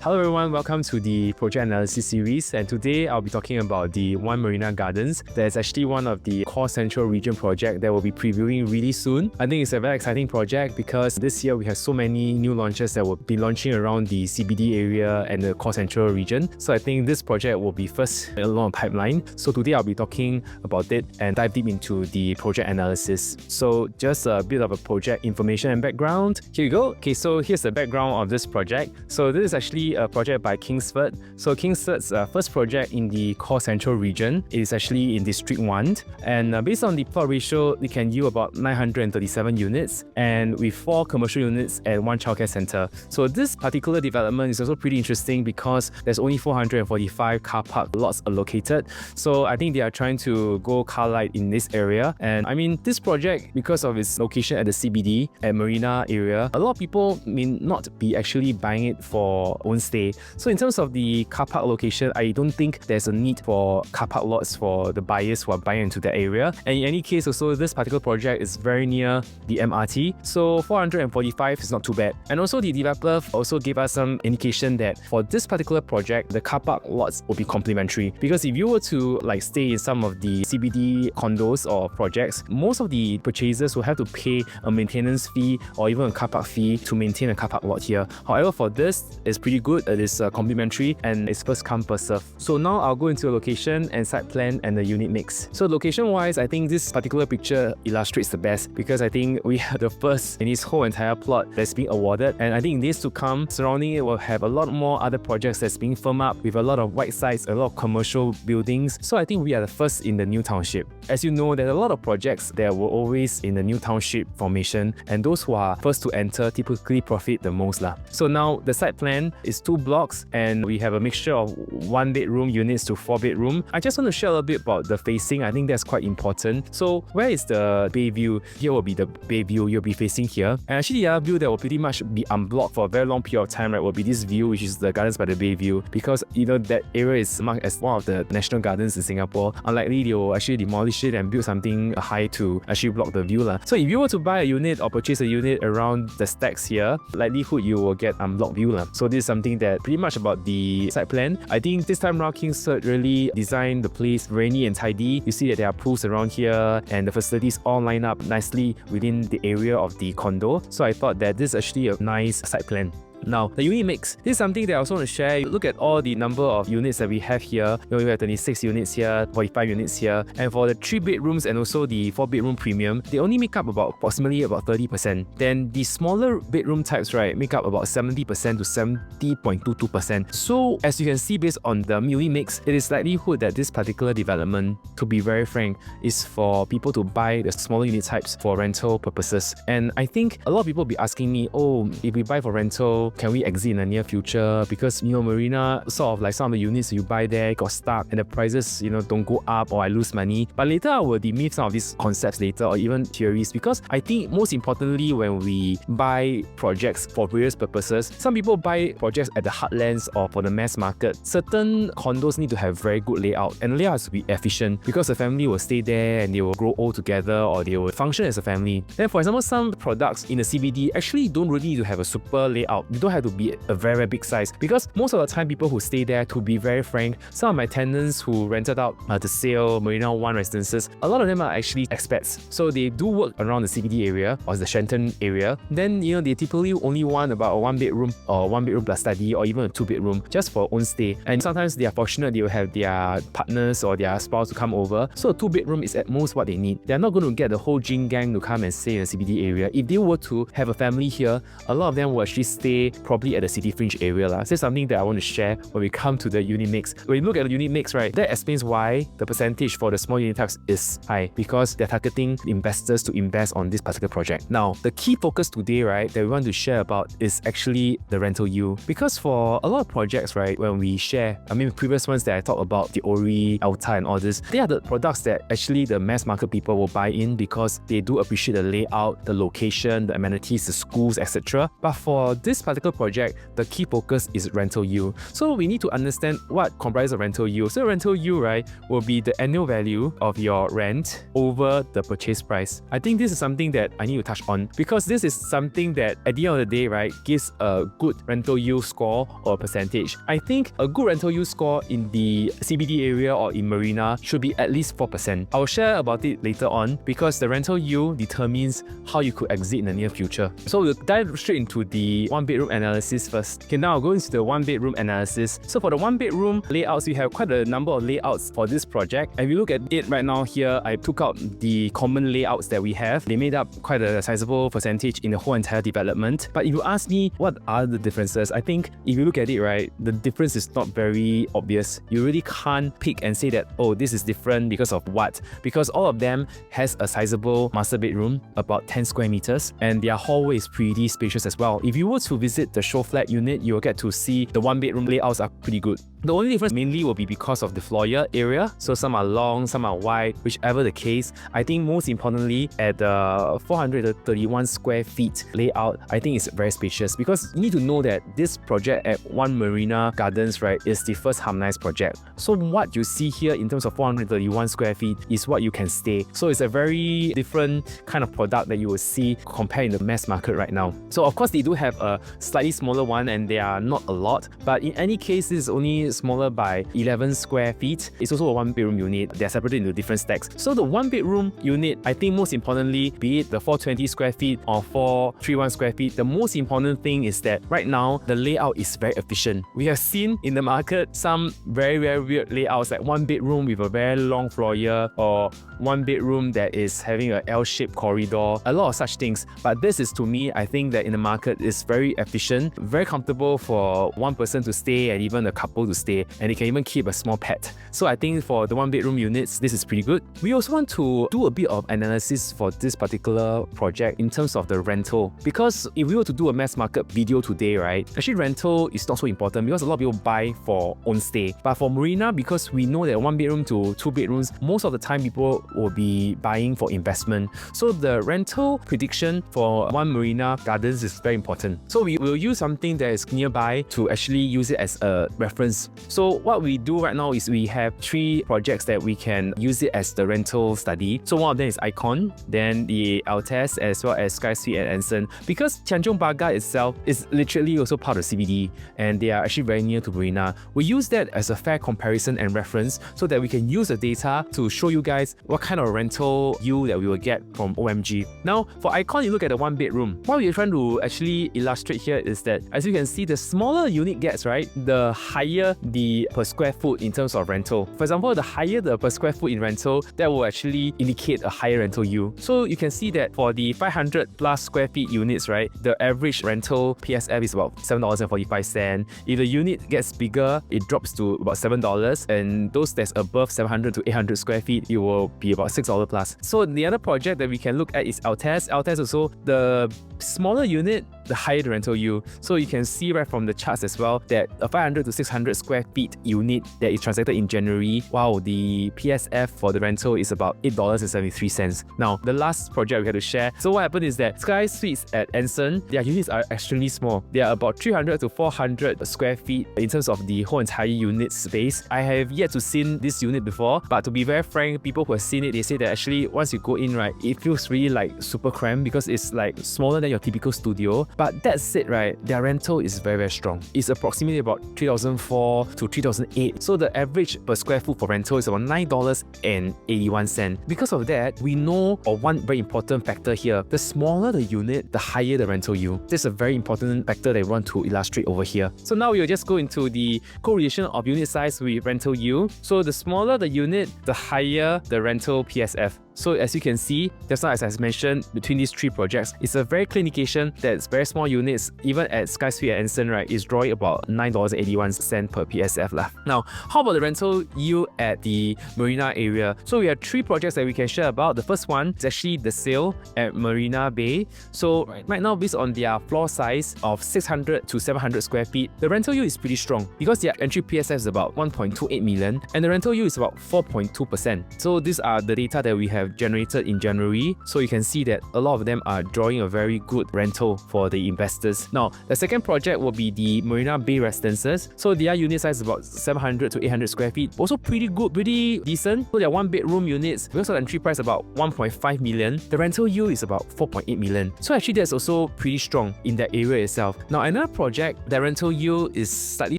Hello everyone, welcome to the project analysis series, and today I'll be talking about the One Marina Gardens. That's actually one of the core central region project that we'll be previewing really soon. I think it's a very exciting project because this year we have so many new launches that will be launching around the CBD area and the core central region. So I think this project will be first along a pipeline. So today I'll be talking about it and dive deep into the project analysis. So just a bit of a project information and background. Here you go. Okay, so here's the background of this project. So this is actually a project by Kingsford. So Kingsford's first project in the core central region is actually in District 1. And based on the plot ratio, it can yield about 937 units and with 4 commercial units and 1 childcare center. So this particular development is also pretty interesting because there's only 445 car park lots allocated. So I think they are trying to go car light in this area. And I mean, this project, because of its location at the CBD, at Marina area, a lot of people may not be actually buying it for own stay. So in terms of the car park location, I don't think there's a need for car park lots for the buyers who are buying into that area. And in any case, also this particular project is very near the MRT. So 445 is not too bad. And also the developer also gave us some indication that for this particular project, the car park lots will be complementary. Because if you were to stay in some of the CBD condos or projects, most of the purchasers will have to pay a maintenance fee or even a car park fee to maintain a car park lot here. However, for this, it's pretty good. It is complimentary and it's first come first serve. So now I'll go into the location and site plan and the unit mix. So location wise, I think this particular picture illustrates the best because I think we are the first in this whole entire plot that's being awarded, and I think in days to come, surrounding it will have a lot more other projects that's being firmed up with a lot of white sites, a lot of commercial buildings. So I think we are the first in the new township. As you know, there's a lot of projects that were always in the new township formation, and those who are first to enter typically profit the most lah. So now the site plan is 2 blocks and we have a mixture of 1 bedroom units to 4 bedroom. I just want to share a little bit about the facing. I think that's quite important. So where is the bay view? Here will be the bay view. You'll be facing here. And actually the other view that will pretty much be unblocked for a very long period of time, right, will be this view, which is the Gardens by the Bay view, because that area is marked as one of the national gardens in Singapore. Unlikely they will actually demolish it and build something high to actually block the view lah. So if you were to buy a unit or purchase a unit around the stacks here, likelihood you will get unblocked view lah. So this is something that pretty much about the site plan. I think this time around Kingsford really designed the place very neat and tidy. You see that there are pools around here and the facilities all line up nicely within the area of the condo. So I thought that this is actually a nice site plan. Now, the unit mix. This is something that I also want to share. Look at all the number of units that we have here. We have 26 units here, 45 units here. And for the 3 bedrooms and also the 4 bedroom premium, they only make up approximately about 30%. Then the smaller bedroom types, right, make up about 70% to 70.22%. So as you can see, based on the unit mix, it is likelihood that this particular development, to be very frank, is for people to buy the smaller unit types for rental purposes. And I think a lot of people will be asking me, oh, if we buy for rental, can we exit in the near future? Because Marina, sort of some of the units you buy there got stuck and the prices don't go up or I lose money. But later I will demyth some of these concepts later, or even theories, because I think most importantly, when we buy projects for various purposes, some people buy projects at the heartlands or for the mass market. Certain condos need to have very good layout, and layout has to be efficient because the family will stay there and they will grow old together or they will function as a family. Then for example, some products in the CBD actually don't really need to have a super layout. You don't have to be a very big size, because most of the time people who stay there, to be very frank, some of my tenants who rented out the Sail, Marina One residences, a lot of them are actually expats. So they do work around the CBD area or the Shenton area. Then they typically only want about a 1 bedroom or 1 bedroom plus study or even a 2 bedroom just for own stay. And sometimes they are fortunate, they will have their partners or their spouse to come over. So a 2 bedroom is at most what they need. They're not going to get the whole Jing gang to come and stay in the CBD area. If they were to have a family here, a lot of them will actually stay probably at the city fringe area lah. So that's something that I want to share when we come to the unit mix. When you look at the unit mix, right, that explains why the percentage for the small unit types is high, because they're targeting investors to invest on this particular project. Now, the key focus today, right, that we want to share about is actually the rental yield. Because for a lot of projects, right, when we share, previous ones that I talked about, the Ori, Alta and all this, they are the products that actually the mass market people will buy in because they do appreciate the layout, the location, the amenities, the schools, etc. But for this particular particular project, the key focus is rental yield. So we need to understand what comprises of rental yield. So rental yield, right, will be the annual value of your rent over the purchase price. I think this is something that I need to touch on because this is something that at the end of the day, right, gives a good rental yield score or percentage. I think a good rental yield score in the CBD area or in Marina should be at least 4%. I'll share about it later on because the rental yield determines how you could exit in the near future. So we'll dive straight into the one bedroom analysis first. Okay, now I'll go into the one bedroom analysis. So for the one bedroom layouts, we have quite a number of layouts for this project. And if you look at it right now here, I took out the common layouts that we have. They made up quite a sizable percentage in the whole entire development. But if you ask me what are the differences, I think if you look at it, right, the difference is not very obvious. You really can't pick and say that, oh, this is different because of what? Because all of them has a sizable master bedroom, about 10 square meters, and their hallway is pretty spacious as well. If you were to visit the show flat unit, you'll get to see the one bedroom layouts are pretty good. The only difference mainly will be because of the foyer area. So some are long, some are wide, whichever the case. I think most importantly, at the 431 square feet layout, I think it's very spacious because you need to know that this project at One Marina Gardens, right, is the first harmonized project. So what you see here in terms of 431 square feet is what you can stay. So it's a very different kind of product that you will see compared in the mass market right now. So of course they do have a slightly smaller one and they are not a lot, but in any case, this is only smaller by 11 square feet. It's also a one bedroom unit. They're separated into different stacks. So the one bedroom unit, I think most importantly, be it the 420 square feet or 431 square feet, the most important thing is that right now, the layout is very efficient. We have seen in the market some very, very weird layouts, like one bedroom with a very long foyer or one bedroom that is having an L-shaped corridor, a lot of such things. But this is, to me, I think that in the market is very efficient, very comfortable for one person to stay and even a couple to stay, and they can even keep a small pet. So I think for the one bedroom units, this is pretty good. We also want to do a bit of analysis for this particular project in terms of the rental, because if we were to do a mass market video today, right, actually rental is not so important because a lot of people buy for own stay. But for Marina, because we know that one bedroom to two bedrooms, most of the time people will be buying for investment. So the rental prediction for One Marina Gardens is very important. So we will use something that is nearby to actually use it as a reference. So what we do right now is we have 3 projects that we can use it as the rental study. So one of them is Icon, then the Altez, as well as Sky Suite and Anson. Because Tanjong Pagar itself is literally also part of CBD and they are actually very near to Marina. We use that as a fair comparison and reference so that we can use the data to show you guys what kind of rental yield that we will get from OMG. Now, for Icon, you look at the one bedroom. What we're trying to actually illustrate here is that, as you can see, the smaller the unit gets, right, the higher the per square foot in terms of rental. For example, the higher the per square foot in rental, that will actually indicate a higher rental yield. So you can see that for the 500 plus square feet units, right, the average rental PSF is about $7.45. If the unit gets bigger, it drops to about $7, and those that's above 700 to 800 square feet, it will be about $6 plus. So the other project that we can look at is Altez. Altez also, the smaller unit, the higher the rental yield. So you can see right from the charts as well that a 500 to 600 square feet unit that is transacted in January, wow, the PSF for the rental is about $8.73. Now, the last project we had to share. So what happened is that Sky Suites at Anson, their units are extremely small. They are about 300 to 400 square feet in terms of the whole entire unit space. I have yet to see this unit before, but to be very frank, people who have seen it, they say that actually once you go in, right, it feels really like super cramped because it's like smaller than your typical studio. But that said, right, their rental is very, very strong. It's approximately about $3,004 to $3,008. So the average per square foot for rental is about $9.81. Because of that, we know of one very important factor here. The smaller the unit, the higher the rental yield. This is a very important factor that we want to illustrate over here. So now we will just go into the correlation of unit size with rental yield. So the smaller the unit, the higher the rental PSF. So as you can see, just now as I mentioned, between these 3 projects, it's a very clear indication that it's very small units, even at Sky Suite and Anson, right, is drawing about $9.81 per PSF lah. Now, how about the rental yield at the Marina area? So we have 3 projects that we can share about. The first one is actually the sale at Marina Bay. So right now, based on their floor size of 600 to 700 square feet, the rental yield is pretty strong because their entry PSF is about 1.28 million and the rental yield is about 4.2%. So these are the data that we have have generated in January. So you can see that a lot of them are drawing a very good rental for the investors. Now, the second project will be the Marina Bay Residences. So their unit size is about 700 to 800 square feet. Also pretty good, pretty decent. So they're one bedroom units. Because of the entry price about 1.5 million, the rental yield is about 4.8 million. So actually that's also pretty strong in that area itself. Now another project, the rental yield is slightly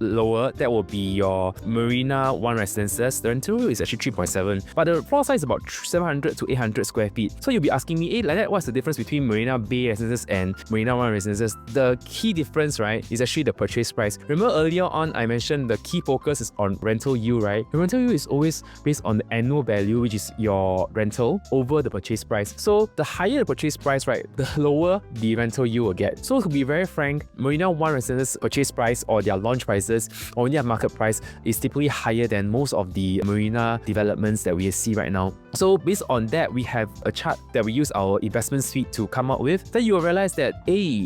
lower. That will be your Marina One Residences. The rental yield is actually 3.7, but the floor size is about 700 to 800 square feet. So you'll be asking me, like that, what's the difference between Marina Bay Residences and Marina One Residences? The key difference, right, is actually the purchase price. Remember earlier on I mentioned the key focus is on rental yield, right? The rental yield is always based on the annual value, which is your rental, over the purchase price. So the higher the purchase price, right, the lower the rental yield will get. So to be very frank, Marina One Residences purchase price or their launch prices or their market price is typically higher than most of the marina developments that we see right now. So based on that, we have a chart that we use our investment suite to come up with. Then you will realize that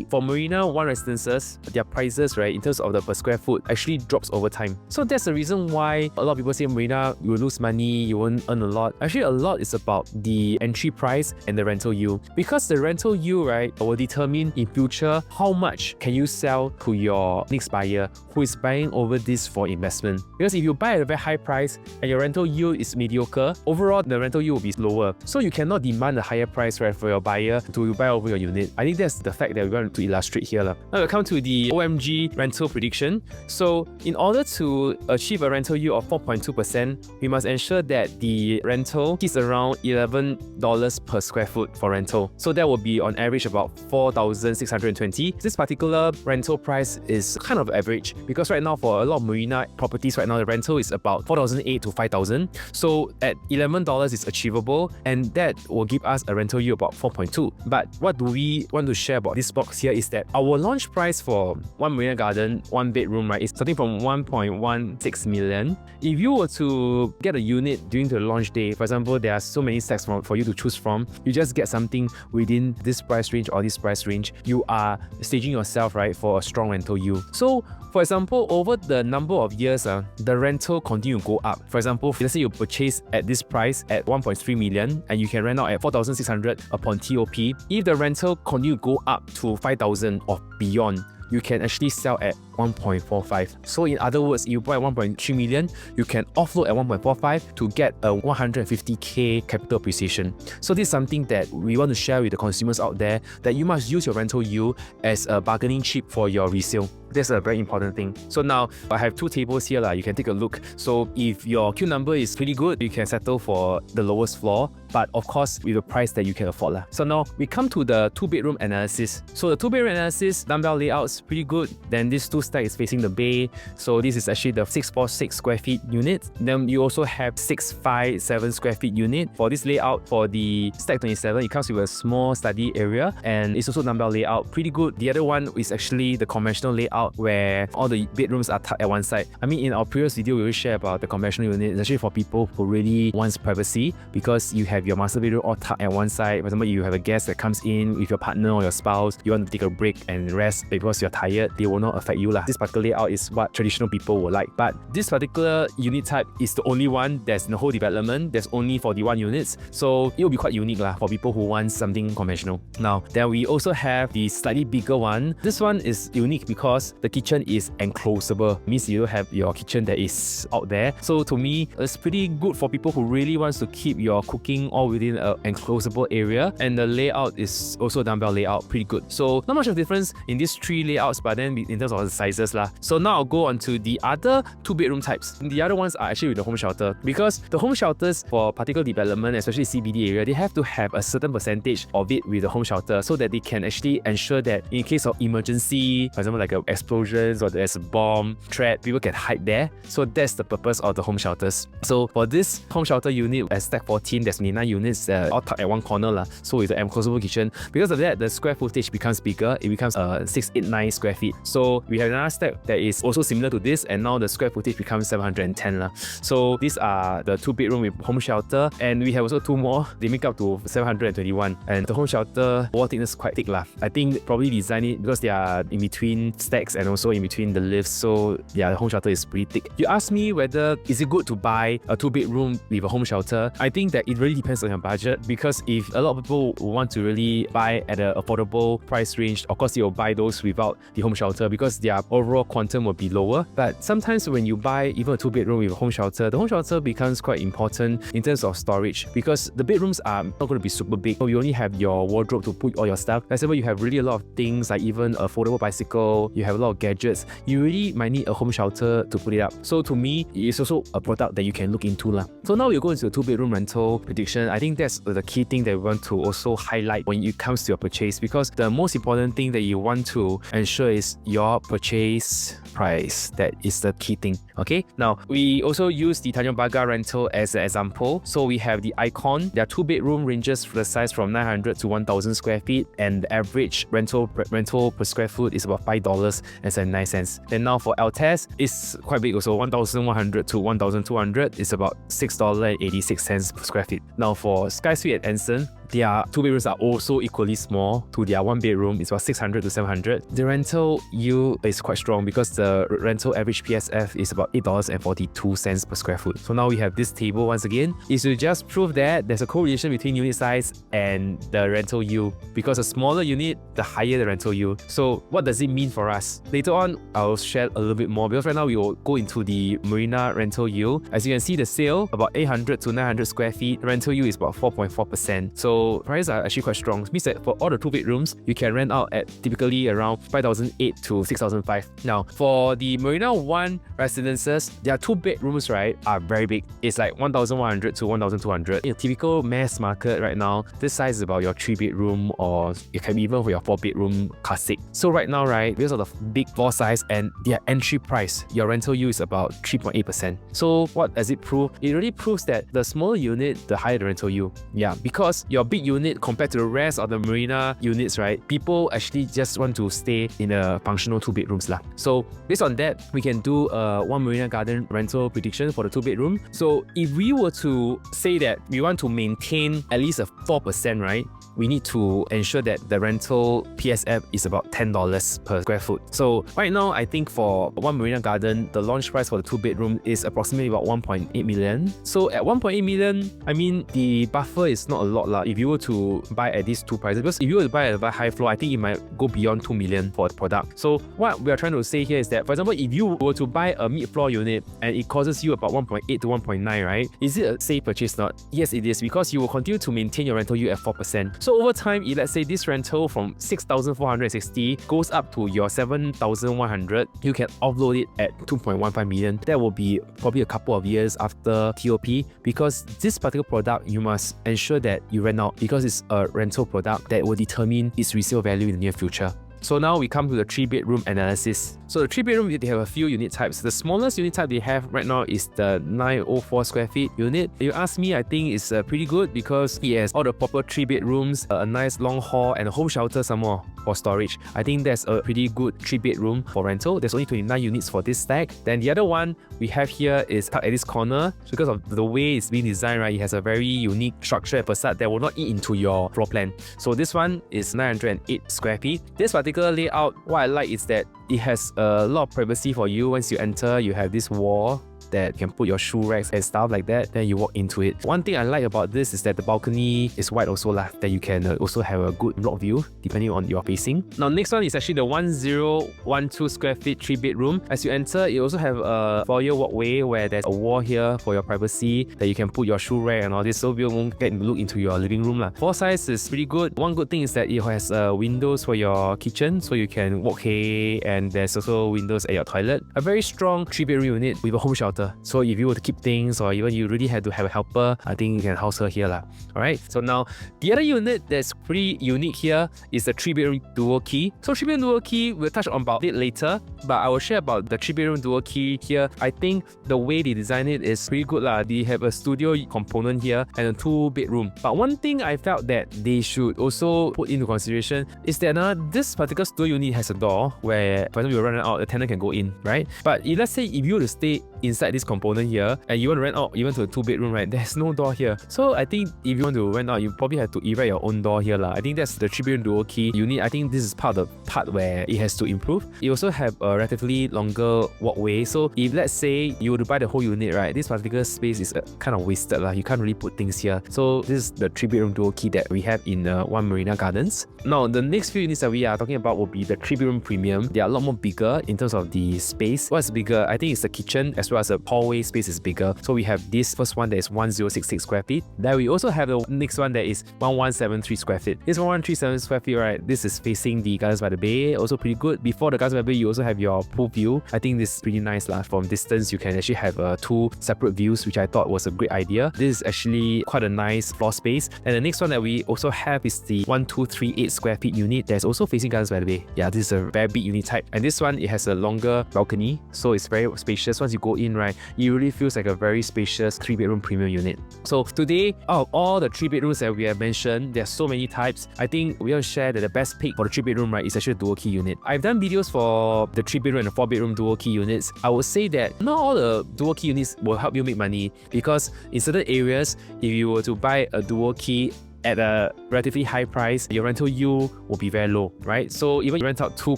for Marina One Residences, their prices, right, in terms of the per square foot actually drops over time. So that's the reason why a lot of people say Marina, you will lose money, you won't earn a lot. Actually, a lot is about the entry price and the rental yield. Because the rental yield, right, will determine in future how much can you sell to your next buyer who is buying over this for investment. Because if you buy at a very high price and your rental yield is mediocre, overall the rental yield will be lower. So you cannot demand a higher price, right, for your buyer to buy over your unit. I think that's the fact that we want to illustrate here. Now we come to the OMG rental prediction. So in order to achieve a rental yield of 4.2%, we must ensure that the rental is around $11 per square foot for rental. So that will be on average about 4,620. This particular rental price is kind of average because right now for a lot of marina properties right now, the rental is about 4,800 to 5,000. So at $11 is achievable, and that will give us a rental yield about 4.2. But what do we want to share about this box here is that our launch price for One Marina Garden, one bedroom, right, is starting from 1.16 million. If you were to get a unit during the launch day, for example, there are so many stacks for you to choose from, you just get something within this price range or this price range, you are staging yourself, right, for a strong rental yield. So for example, over the number of years, the rental continue to go up. For example, let's say you purchase at this price at 1.3 million and you can rent out at 4,600 upon TOP. If the rental continue to go up to 5,000 or beyond, you can actually sell at 1.45. So in other words, you buy 1.3 million, you can offload at 1.45 to get a 150k capital appreciation. So this is something that we want to share with the consumers out there, that you must use your rental yield as a bargaining chip for your resale. That's a very important thing. So now I have two tables here, you can take a look. So if your queue number is pretty good, you can settle for the lowest floor, but of course with a price that you can afford. So now we come to the two bedroom analysis. So the two bedroom analysis, dumbbell layouts pretty good. Then this two stack is facing the bay. So this is actually the 646 square feet unit. Then you also have 657 square feet unit. For this layout, for the stack 27, it comes with a small study area and it's also dumbbell layout, pretty good. The other one is actually the conventional layout where all the bedrooms are tucked at one side. I mean, in our previous video, we will share about the conventional unit. It's actually for people who really wants privacy, because you have your master bedroom all tucked at one side. For example, you have a guest that comes in with your partner or your spouse, you want to take a break and rest because you're tired, they will not affect you. This particular layout is what traditional people will like. But this particular unit type is the only one that's in the whole development. There's only 41 units. So it will be quite unique for people who want something conventional. Now, then we also have the slightly bigger one. This one is unique because the kitchen is enclosable. Means you have your kitchen that is out there. So to me, it's pretty good for people who really wants to keep your cooking all within an enclosable area. And the layout is also dumbbell layout, pretty good. So not much of difference in these three layouts, but then in terms of the sizes So now I'll go on to the other two bedroom types. The other ones are actually with the home shelter, because the home shelters for particular development, especially CBD area, they have to have a certain percentage of it with the home shelter so that they can actually ensure that in case of emergency, for example like explosions or there's a bomb threat, people can hide there. So that's the purpose of the home shelters. So for this home shelter unit at stack 14, there's 29 units all tucked at one corner so with the enclosable kitchen. Because of that, the square footage becomes bigger. It becomes 689 square feet. So we have another stack that is also similar to this, and now the square footage becomes 710 So these are the two bedroom with home shelter, and we have also two more. They make up to 721, and the home shelter wall thickness is quite thick I think probably design it because they are in between stacks decks and also in between the lifts. So yeah, the home shelter is pretty thick. You ask me whether is it good to buy a 2-bedroom with a home shelter. I think that it really depends on your budget, because if a lot of people want to really buy at an affordable price range, of course you'll buy those without the home shelter because their overall quantum will be lower. But sometimes when you buy even a 2-bedroom with a home shelter, the home shelter becomes quite important in terms of storage, because the bedrooms are not going to be super big. So you only have your wardrobe to put all your stuff. For example, you have really a lot of things like even a foldable bicycle, you have a lot of gadgets. You really might need a home shelter to put it up. So to me, it's also a product that you can look into lah. So now we'll go into a 2-bedroom rental prediction. I think that's the key thing that we want to also highlight when it comes to your purchase, because the most important thing that you want to ensure is your purchase price. That is the key thing. Okay, now we also use the Tanjong Pagar rental as an example. So we have the Icon. There are 2-bedroom ranges for the size from 900 to 1000 square feet, and the average rental per square foot is about $5.79. Then now for Altez, it's quite big also, 1100 to 1200 is about $6.86 per square feet. Now for Sky Suite at Anson, their 2 bedrooms are also equally small to their 1 bedroom. It's about 600 to 700. The rental yield is quite strong because the rental average PSF is about $8.42 per square foot. So now we have this table once again, is to just prove that there's a correlation between unit size and the rental yield, because the smaller unit, the higher the rental yield. So what does it mean for us? Later on, I'll share a little bit more, because right now we will go into the Marina rental yield. As you can see, the sale about 800 to 900 square feet, rental yield is about 4.4%. So prices are actually quite strong. It means that for all the 2 bedrooms, you can rent out at typically around 5,008 to 6,005. Now, for the Marina One residences, their 2 bedrooms, right, are very big. It's like 1,100 to 1,200. In a typical mass market right now, this size is about your 3-bedroom, or it can be even for your 4-bedroom classic. So right now, right, because of the big floor size and their entry price, your rental yield is about 3.8%. So what does it prove? It really proves that the smaller unit, the higher the rental yield. Yeah, because your big unit compared to the rest of the Marina units, right, people actually just want to stay in a functional 2 bedrooms lah. So based on that, we can do a One Marina Garden rental prediction for the 2-bedroom. So if we were to say that we want to maintain at least a 4%, right, we need to ensure that the rental PSF is about $10 per square foot. So right now, I think for One Marina Garden, the launch price for the 2-bedroom is approximately about 1.8 million. So at 1.8 million, I mean, the buffer is not a lot lah if you were to buy at these two prices, because if you were to buy at a high floor, I think it might go beyond 2 million for the product. So what we are trying to say here is that, for example, if you were to buy a mid-floor unit and it costs you about 1.8 to 1.9, right? Is it a safe purchase? Not? Yes, it is, because you will continue to maintain your rental yield at 4%. So over time, if let's say this rental from 6,460 goes up to your 7,100, you can offload it at 2.15 million. That will be probably a couple of years after TOP, because this particular product, you must ensure that you rent out, because it's a rental product that will determine its resale value in the near future. So now we come to the 3-bedroom analysis. So the 3-bedroom, they have a few unit types. The smallest unit type they have right now is the 904 square feet unit. If you ask me, I think it's pretty good because it has all the proper 3-bedrooms, a nice long hall, and a home shelter some more for storage. I think that's a pretty good 3-bedroom for rental. There's only 29 units for this stack. Then the other one we have here is tucked at this corner. So because of the way it's being designed, right, it has a very unique structure and facade that will not eat into your floor plan. So this one is 908 square feet. This particular layout, what I like is that it has a lot of privacy for you. Once you enter, you have this wall that you can put your shoe racks and stuff like that. Then you walk into it. One thing I like about this is that the balcony is wide also lah, that you can also have a good block view depending on your facing. Now next one is actually the 1012 square feet 3-bedroom. As you enter, you also have a foyer walkway where there's a wall here for your privacy that you can put your shoe rack and all this, so you won't get to look into your living room lah. Floor size is pretty good. One good thing is that it has windows for your kitchen, so you can walk hay, and there's also windows at your toilet. A very strong 3-bedroom unit with a home shelter. So if you were to keep things, or even you really had to have a helper, I think you can house her here lah. Alright, so now the other unit that's pretty unique here is the 3-bedroom dual key. So 3-bedroom dual key, we'll touch on about it later, but I will share about the 3-bedroom dual key here. I think the way they design it is pretty good lah. They have a studio component here and a 2-bedroom. But one thing I felt that they should also put into consideration is that this particular studio unit has a door where, for example, you run out, the tenant can go in, right? But if let's say if you were to stay inside this component here and you want to rent out even to a 2-bedroom, right, there's no door here. So I think if you want to rent out, you probably have to erect your own door here. I think that's the 3-bedroom dual key unit. I think this is part of the part where it has to improve. You also have a relatively longer walkway. So if let's say you were to buy the whole unit, right, this particular space is kind of wasted. You can't really put things here. So this is the 3-bedroom dual key that we have in One Marina Gardens. Now, the next few units that we are talking about will be the 3-bedroom premium. They are a lot more bigger in terms of the space. What's bigger? I think it's the kitchen as well as the hallway space is bigger. So we have this first one that is 1066 square feet. Then we also have the next one that is 1173 square feet. This 1137 square feet, right, this is facing the Gardens by the Bay. Also pretty good. Before the Gardens by the Bay, you also have your pool view. I think this is pretty nice. From distance, you can actually have 2 separate views, which I thought was a great idea. This is actually quite a nice floor space. And the next one that we also have is the 1238 square feet unit that's also facing Gardens by the Bay. Yeah, this is a very big unit type. And this one, it has a longer balcony, so it's very spacious. Once you go in, right, it really feels like a very spacious 3-bedroom premium unit. So today, out of all the 3 bedrooms that we have mentioned, there's so many types. I think we will share that the best pick for the 3-bedroom, right, is actually a dual key unit. I've done videos for the 3-bedroom and the 4-bedroom dual key units. I would say that not all the dual key units will help you make money, because in certain areas, if you were to buy a dual key at a relatively high price, your rental yield will be very low, right? So even you rent out 2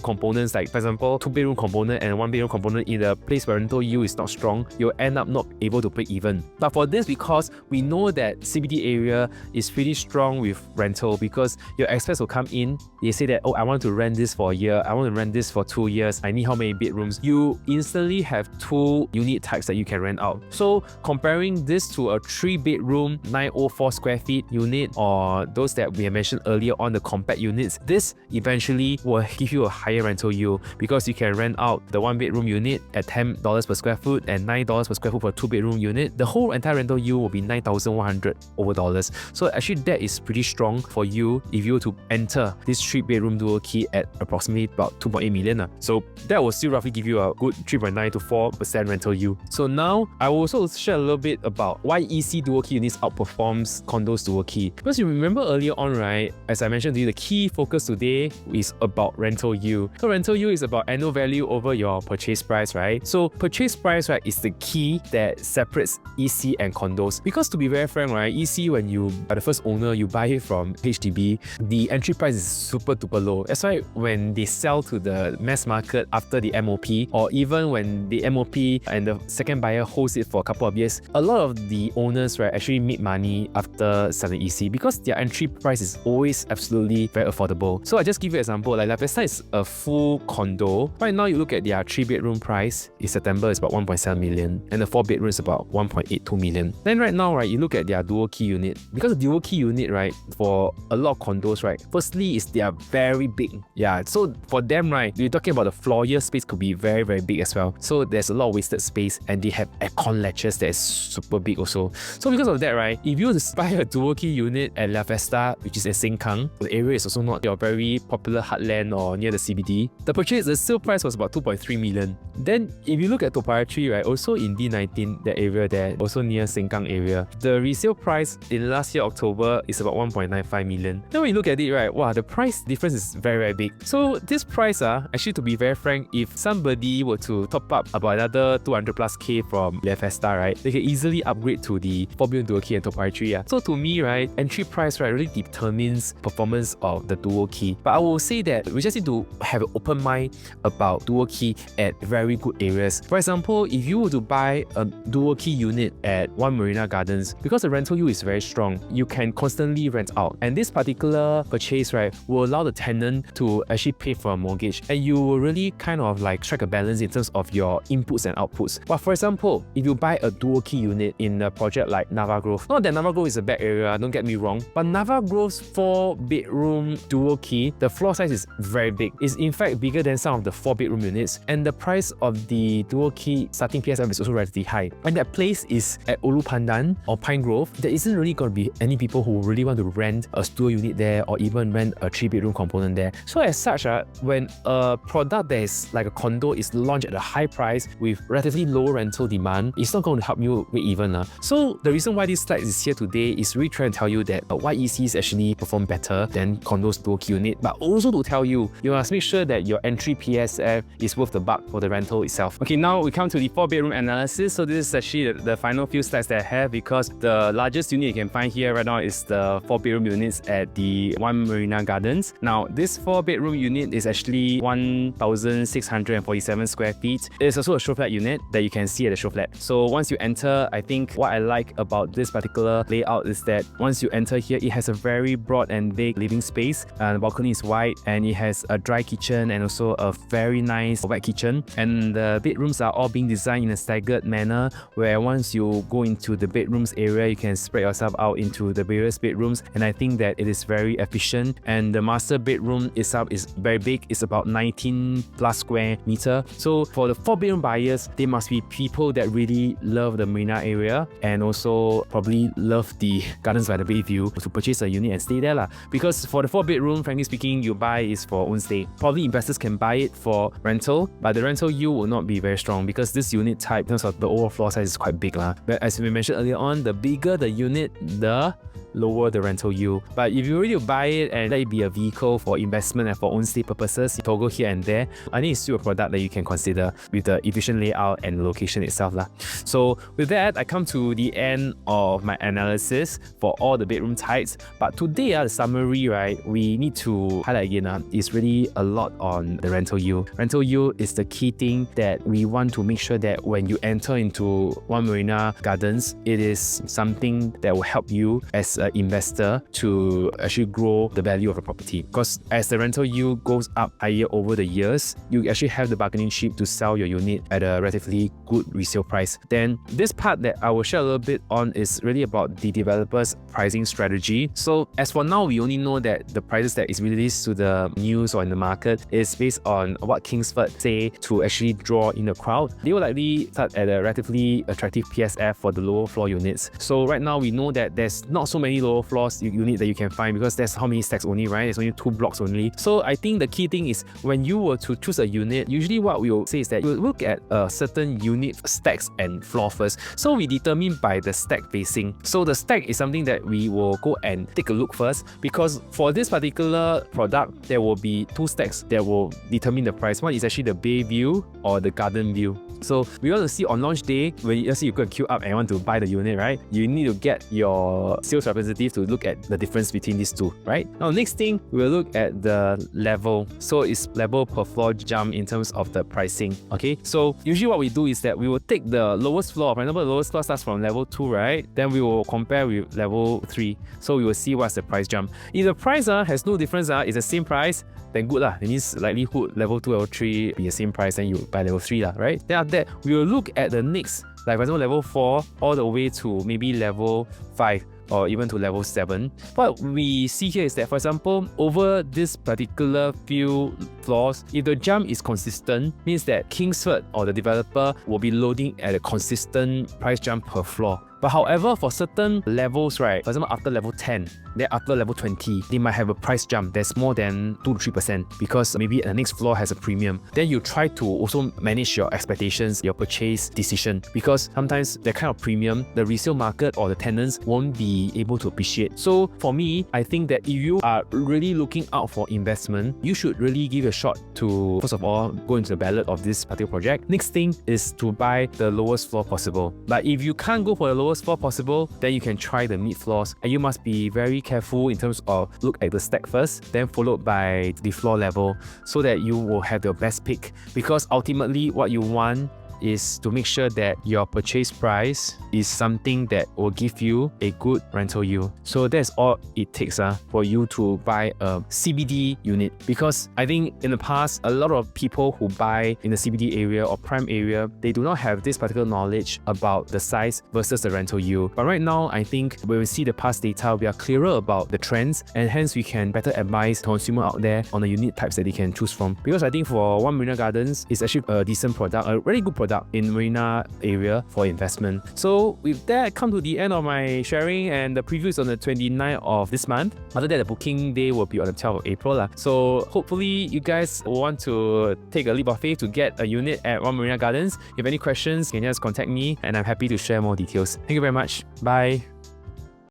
components, like for example, 2-bedroom component and 1-bedroom component in a place where rental yield is not strong, you'll end up not able to break even. But for this, because we know that CBD area is pretty strong with rental, because your expats will come in, they say that, oh, I want to rent this for a year, I want to rent this for 2 years, I need how many bedrooms? You instantly have 2 unit types that you can rent out. So comparing this to a 3-bedroom 904 square feet unit, or those that we have mentioned earlier on, the compact units, this eventually will give you a higher rental yield, because you can rent out the 1-bedroom unit at $10 per square foot and $9 per square foot for a 2-bedroom unit. The whole entire rental yield will be $9,100 over dollars. So actually that is pretty strong for you if you were to enter this 3-bedroom dual key at approximately about 2.8 million. So that will still roughly give you a good 3.9 to 4% rental yield. So now I will also share a little bit about why EC dual key units outperforms condos dual key. Because you remember earlier on, right, as I mentioned to you, the key focus today is about rental yield. So rental yield is about annual value over your purchase price, right? So purchase price, right, is the key that separates EC and condos. Because to be very frank, right, EC, when you are the first owner, you buy it from HDB, the entry price is super duper low. That's why when they sell to the mass market after the MOP, or even when the MOP and the second buyer holds it for a couple of years, a lot of the owners, right, actually make money after selling EC, because their entry price is always absolutely very affordable. So I just give you an example, like La Vesta is a full condo. Right now, you look at their 3-bedroom price in September is about 1.7 million, and the 4-bedroom is about 1.82 million. Then right now, right, you look at their dual key unit. Because the dual key unit, right, for a lot of condos, right, firstly is they are very big. Yeah, so for them, right, you're talking about the floor space could be very, very big as well. So there's a lot of wasted space, and they have aircon latches that is super big also. So because of that, right, if you were to buy a dual key unit at La Vesta, which is at Sengkang, the area is also not your very popular heartland or near the CBD, the sale price was about 2.3 million. Then if you look at Toa Payoh 3, right, also in D19, that area there, also near Sengkang area, the resale price in last year October is about 1.95 million. Then when you look at it, right, wow, the price difference is very, very big. So this price, actually, to be very frank, if somebody were to top up about another 200 plus K from La Vesta, right, they can easily upgrade to the 4-bedroom dual key and Toa Payoh 3. So to me, right, entry price, right, really determines performance of the dual key. But I will say that we just need to have an open mind about dual key at very good areas. For example, if you were to buy a dual key unit at One Marina Gardens, because the rental yield is very strong, you can constantly rent out. And this particular purchase, right, will allow the tenant to actually pay for a mortgage, and you will really kind of like strike a balance in terms of your inputs and outputs. But for example, if you buy a dual key unit in a project like Nava Grove, not that Nava Grove is a bad area, don't get me wrong, but Nava Grove's 4-bedroom dual key, the floor size is very big. It's in fact bigger than some of the 4-bedroom units, and the price of the dual key starting PSM is also relatively high. And that place is at Ulu Pandan or Pine Grove. There isn't really going to be any people who really want to rent a studio unit there, or even rent a 3-bedroom component there. So as such, when a product that is like a condo is launched at a high price with relatively low rental demand, it's not going to help you break even. So the reason why this slide is here today is really trying to tell you that YECs actually perform better than condos low key unit, but also to tell you, you must make sure that your entry PSF is worth the buck for the rental itself. Okay, now we come to the 4-bedroom analysis. So this is actually the final few slides that I have, because the largest unit you can find here right now is the 4-bedroom units at the One Marina Gardens. Now, this 4-bedroom unit is actually 1,647 square feet. It's also a show flat unit that you can see at the show flat. So once you enter, I think what I like about this particular layout is that once you enter here, it has a very broad and big living space. The balcony is wide, and it has a dry kitchen and also a very nice wet kitchen. And the bedrooms are all being designed in a staggered manner, where once you go into the bedrooms area, you can spread yourself out into the various bedrooms. And I think that it is very efficient. And the master bedroom itself is very big. It's about 19 plus square meter. So for the 4-bedroom buyers, they must be people that really love the marina area and also probably love the Gardens by the Bay view to purchase a unit and stay there lah. Because for the 4-bedroom, frankly speaking, you buy is for own stay. Probably investors can buy it for rental, but the rental yield will not be very strong because this unit type, in terms of the overall floor size, is quite big lah. But as we mentioned earlier on, the bigger the unit, the lower the rental yield. But if you really buy it and let it be a vehicle for investment and for own stay purposes, toggle here and there, I think it's still a product that you can consider with the efficient layout and location itself lah. So with that, I come to the end of my analysis for all the bedroom types. But today, the summary, right, we need to highlight again, is really a lot on the rental yield. Rental yield is the key thing that we want to make sure that when you enter into One Marina Gardens, it is something that will help you as an investor to actually grow the value of a property. Because as the rental yield goes up higher over the years, you actually have the bargaining chip to sell your unit at a relatively good resale price. Then this part that I will share a little bit on is really about the developer's pricing strategy. So as for now, we only know that the prices that is released to the news or in the market is based on what Kingsford say to actually draw in the crowd. They will likely start at a relatively attractive PSF for the lower floor units. So right now we know that there's not so many lower floors unit that you can find because there's how many stacks only, right? There's only 2 blocks only. So I think the key thing is when you were to choose a unit, usually what we will say is that you look at a certain unit stacks and floor first. So we determine by the stack facing. So the stack is something that we will go and take a look first, because for this particular product, there will be 2 stacks that will determine the price. One is actually the bay view or the garden view. So we want to see on launch day, when let's say you go and queue up and want to buy the unit, right? You need to get your sales representative to look at the difference between these two, right? Now, next thing, we'll look at the level. So it's level per floor jump in terms of the pricing, okay? So usually what we do is that we will take the lowest floor. For example, the lowest floor starts from level 2, right? Then we will compare with level 3. So we will see what's the price jump. If the price has no difference, it's the same price, then good lah. It means likelihood level 2, level 3 be the same price, then you buy level 3 lah, right? Then after that, we will look at the next, like for example level 4 all the way to maybe level 5 or even to level 7. What we see here is that, for example, over this particular few floors, if the jump is consistent, means that Kingsford or the developer will be loading at a consistent price jump per floor. But however, for certain levels, right, for example, after level 10, then after level 20, they might have a price jump that's more than 2 to 3% because maybe the next floor has a premium. Then you try to also manage your expectations, your purchase decision, because sometimes that kind of premium, the resale market or the tenants won't be able to appreciate. So for me, I think that if you are really looking out for investment, you should really give a shot to, first of all, go into the ballot of this particular project. Next thing is to buy the lowest floor possible. But if you can't go for the lowest floor possible, then you can try the mid floors, and you must be very careful in terms of look at the stack first, then followed by the floor level, so that you will have your best pick. Because ultimately what you want is to make sure that your purchase price is something that will give you a good rental yield. So that's all it takes for you to buy a CBD unit. Because I think in the past, a lot of people who buy in the CBD area or prime area, they do not have this particular knowledge about the size versus the rental yield. But right now, I think when we see the past data, we are clearer about the trends, and hence we can better advise consumer out there on the unit types that they can choose from. Because I think for One Marina Gardens, it's actually a decent product, a very good product in Marina area for investment. So with that, I come to the end of my sharing, and the preview is on the 29th of this month. After that, the booking day will be on the 12th of April. So hopefully you guys will want to take a leap of faith to get a unit at One Marina Gardens. If you have any questions, you can just contact me and I'm happy to share more details. Thank you very much. Bye.